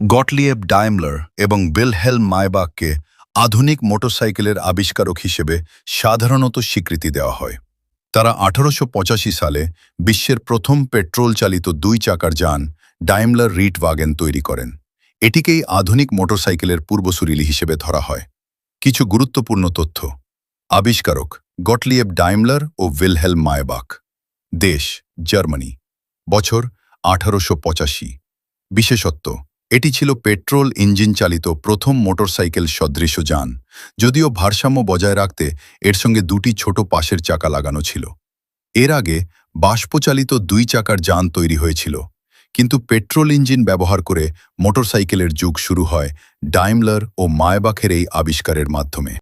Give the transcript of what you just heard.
Gottlieb Daimler এবং Wilhelm মায়বাখকে আধুনিক মোটরসাইকেলের আবিষ্কারক হিসেবে সাধারণত স্বীকৃতি দেওয়া হয়। তারা 1885 সালে বিশ্বের প্রথম পেট্রোল চালিত 2 চাকার যান ডাইমলার রিটওয়াগেন তৈরি করেন। এটিকেই আধুনিক মোটরসাইকেলের পূর্বসূরি হিসেবে ধরা হয়। কিছু গুরুত্বপূর্ণ তথ্য। আবিষ্কারক গটলিয়েব ডাইমলার ও ভিলহেল্ম মায়বাখ। দেশ জার্মানি। বছর 1885। বিশেষত্ব: এটি ছিল পেট্রোল ইঞ্জিন চালিত প্রথম মোটরসাইকেল সদৃশ যান, যদিও ভারসাম্য বজায় রাখতে এর সঙ্গে 2টি ছোট পাশের চাকা লাগানো ছিল। এর আগে বাষ্পচালিত 2 চাকার যান তৈরি হয়েছিল, কিন্তু পেট্রোল ইঞ্জিন ব্যবহার করে মোটরসাইকেলের যুগ শুরু হয় ডাইমলার ও মায়বাখের এই আবিষ্কারের মাধ্যমে।